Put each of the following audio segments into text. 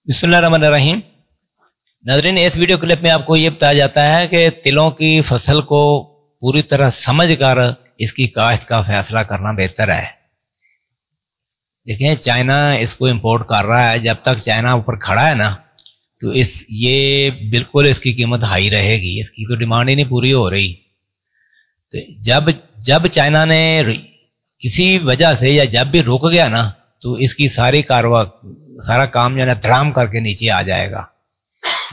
बिस्मिल्लाहिर्रहमानिर्रहीम। नाज़रीन, इस वीडियो क्लिप में आपको ये बताया जाता है कि तिलों की फसल को पूरी तरह समझ कर इसकी काश्त का फैसला करना बेहतर है। देखें, चाइना इसको इंपोर्ट कर रहा है। जब तक चाइना ऊपर खड़ा है ना, तो ये बिल्कुल इसकी कीमत हाई रहेगी। इसकी तो डिमांड ही नहीं पूरी हो रही। तो जब चाइना ने किसी वजह से या जब भी रुक गया ना, तो इसकी सारा काम जो है ना धड़ाम करके नीचे आ जाएगा।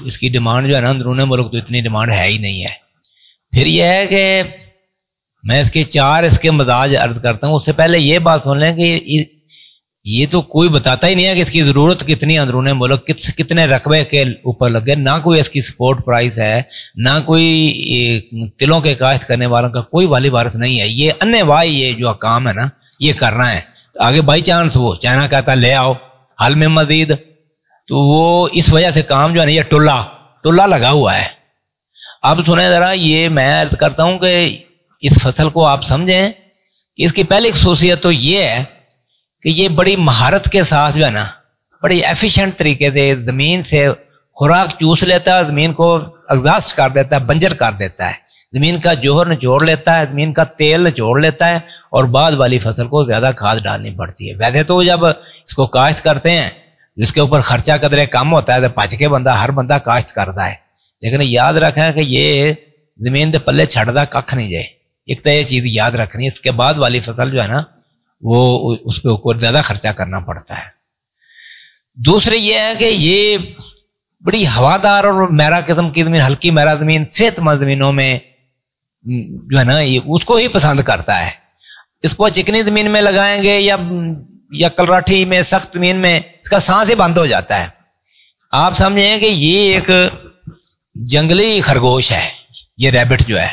इसकी डिमांड जो है ना अंदरूनी मुल्क तो इतनी डिमांड है ही नहीं है। फिर यह है कि मैं इसके मजाज अर्ज करता हूँ। उससे पहले ये बात सुन लें कि ये तो कोई बताता ही नहीं है कि इसकी ज़रूरत कितनी अंदरूनी मुल्क कितने रकबे के ऊपर लगे। ना कोई इसकी सपोर्ट प्राइस है, ना कोई तिलों के काश्त करने वालों का कोई वाली वारस नहीं है। ये अन्यवाही ये जो काम है ना ये करना है। तो आगे बाई चांस वो चाइना कहता ले आओ हल में मजीद, तो वो इस वजह से काम जो है ना ये टुल्ला लगा हुआ है। अब सुने ज़रा, ये मैं अर्ज करता हूँ कि इस फसल को आप समझें कि इसकी पहली खसूसियत तो ये है कि ये बड़ी महारत के साथ जो है ना बड़ी एफिशिएंट तरीके से ज़मीन से खुराक चूस लेता है, ज़मीन को एग्जॉस्ट कर देता है, बंजर कर देता है, ज़मीन का जोहर निचोड़ लेता है, ज़मीन का तेल निचोड़ लेता है और बाद वाली फसल को ज़्यादा खाद डालनी पड़ती है। वैसे तो जब इसको काश्त करते हैं इसके ऊपर खर्चा कदरे कम होता है, तो पच के हर बंदा काश्त करता है। लेकिन याद रखें कि ये ज़मीन के पल्ले छड़दा कख नहीं जाए। एक तो ये चीज़ याद रखनी है। इसके बाद वाली फसल जो है ना वो उस पर ऊपर ज़्यादा खर्चा करना पड़ता है। दूसरी ये है कि ये बड़ी हवादार और मैरा किस्म की ज़मीन, हल्की मैरा ज़मीन, सेहतमंद ज़मीनों में जो है ना ये उसको ही पसंद करता है। इसको चिकनी ज़मीन में लगाएंगे या कलराठी में, सख्त ज़मीन में, इसका सांस ही बंद हो जाता है। आप समझें कि ये एक जंगली खरगोश है। ये रैबिट जो है,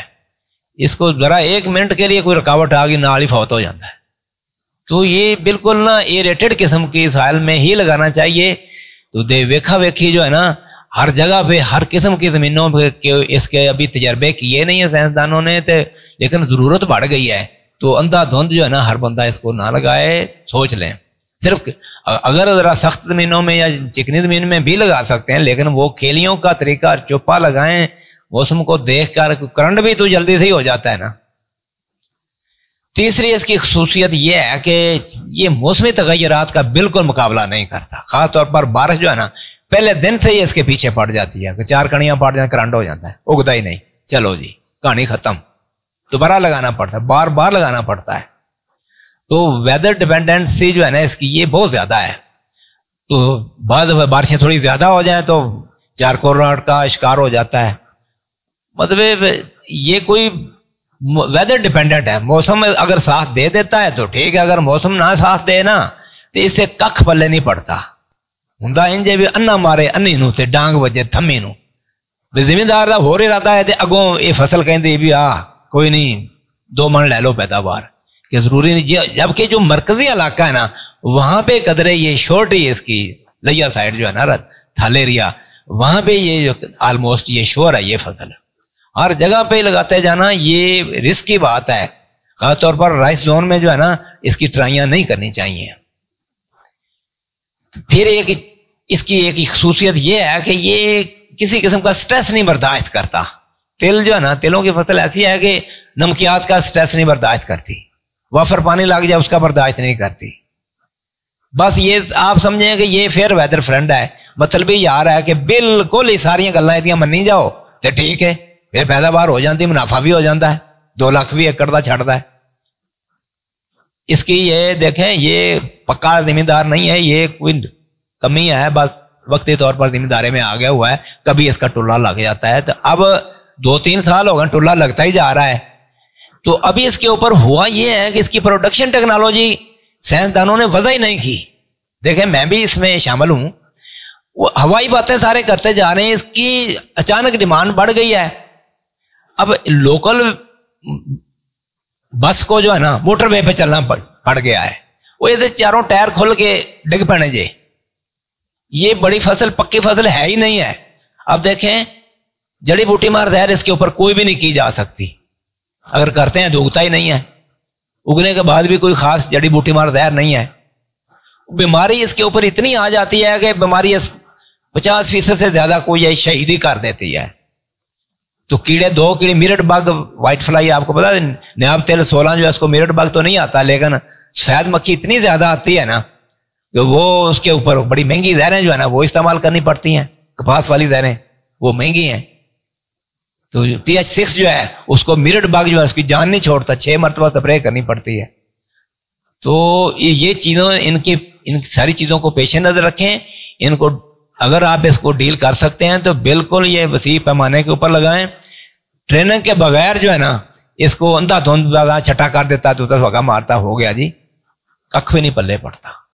इसको ज़रा 1 मिनट के लिए कोई रुकावट आ गई नाल ही फौत हो जाता है। तो ये बिल्कुल ना एरेटेड किस्म की साइल में ही लगाना चाहिए। तो देखा वेखी जो है ना हर जगह पे हर किस्म की ज़मीनों पे इसके अभी तजर्बे किए नहीं है साइंसदानों ने, लेकिन ज़रूरत बढ़ गई है। तो अंधाधुंध जो है ना हर बंदा इसको ना लगाए, सोच लें। सिर्फ अगर ज़रा सख्त ज़मीनों में या चिकनी ज़मीन में भी लगा सकते हैं, लेकिन वो खेलियों का तरीका चुप्पा लगाएं, मौसम को देख कर। करंट भी तो जल्दी से ही हो जाता है ना। तीसरी इसकी खसूसियत यह है कि ये मौसमी तगय्युरात का बिल्कुल मुकाबला नहीं करता। खास तौर पर बारिश जो है ना पहले दिन से ही इसके पीछे पड़ जाती है कि 4 कणियां पड़ जाए करंट हो जाता है, उगता ही नहीं। चलो जी, कहानी खत्म। दोबारा लगाना पड़ता है, बार बार लगाना पड़ता है। तो वेदर डिपेंडेंसी जो है ना इसकी ये बहुत ज्यादा है। तो बाद बारिशें थोड़ी ज्यादा हो जाए तो चारकोराहट का शिकार हो जाता है। मतलब ये कोई वेदर डिपेंडेंट है। मौसम अगर साथ दे देता है तो ठीक है, अगर मौसम ना साथ दे ना तो इससे कख पल्ले नहीं पड़ता। हुंदा इंजे भी अन्ना मारे अन्नी नू ते डांग वजे थम्मी नू। जिमीदार का होर इरादा है, अगों ये फसल कहती भी कोई नहीं 2 मन ले लो पैदावार कि जरूरी नहीं। जबकि जो मरकजी इलाका है ना वहां पे कदरे ये शोर्टी इसकी लिया साइड जो है ना थल एरिया, वहां पे ये ऑलमोस्ट ये श्योर है ये फसल। हर जगह पे लगाते जाना ये रिस्क की बात है। खासतौर पर राइस जोन में जो है ना इसकी ट्राइयां नहीं करनी चाहिए। फिर इसकी एक खसूसियत ये है कि ये किसी किस्म का स्ट्रेस नहीं बर्दाश्त करता। तिल जो है ना, तिलों की फसल ऐसी है कि नमकियात का स्ट्रेस नहीं बर्दाश्त करती। वाफर पानी लग जाए उसका बर्दाश्त नहीं करती। बस ये आप समझें कि ये फेयर वेदर फ्रेंड है। मतलब भी यार है कि बिल्कुल ही सारियां गल्लां इहदियां मन्नी जाओ तो ठीक है, फिर पैदावार हो जाती, मुनाफा भी हो जाता है, 2 लाख भी एकड़ का छड़ता है। इसकी ये देखें, ये पक्का जिम्मेदार नहीं है, ये कोई कमी है, बस वक्ती तौर पर जिम्मेदारी में आ गया हुआ है। कभी इसका टुल्ला लग जाता है। तो अब 2-3 साल हो गए टुल्ला लगता ही जा रहा है। तो अभी इसके ऊपर हुआ ये है कि इसकी प्रोडक्शन टेक्नोलॉजी साइंसदानों ने वजह ही नहीं की। देखें, मैं भी इसमें शामिल हूं। वो हवाई बातें सारे करते जा रहे हैं, इसकी अचानक डिमांड बढ़ गई है। अब लोकल बस को जो है ना मोटरवे पे चलना पड़ गया है। वो ये चारों टायर खुल के डिग पड़े जे। ये बड़ी फसल, पक्की फसल है ही नहीं है। अब देखें, जड़ी बूटी मार जहर इसके ऊपर कोई भी नहीं की जा सकती। अगर करते हैं तो उगता ही नहीं है। उगने के बाद भी कोई खास जड़ी बूटी मार जहर नहीं है। बीमारी इसके ऊपर इतनी आ जाती है कि बीमारी 50% से ज्यादा को ये शहीदी कर देती है। तो कीड़े, 2 कीड़े, मिरट बग, व्हाइट फ्लाई, आपको पता है नायब तेल 16 जो है उसको मिरट बग तो नहीं आता, लेकिन शहद मक्खी इतनी ज्यादा आती है ना तो वो उसके ऊपर बड़ी महंगी जहरें जो है ना वो इस्तेमाल करनी पड़ती हैं, कपास वाली जहरें वो महंगी हैं। तो TH6 जो है उसको मिरट बग जो है उसकी जान नहीं छोड़ता, 6 मरतबा स्प्रे करनी पड़ती है। तो ये चीजों, इन सारी चीजों को पेश नजर रखें। इनको अगर आप इसको डील कर सकते हैं तो बिल्कुल ये वसी पैमाने के ऊपर लगाएं। ट्रेनिंग के बगैर जो है ना इसको अंधाधुंध छटा कर देता तो वगा मारता, हो गया जी, कख भी नहीं पल्ले पड़ता।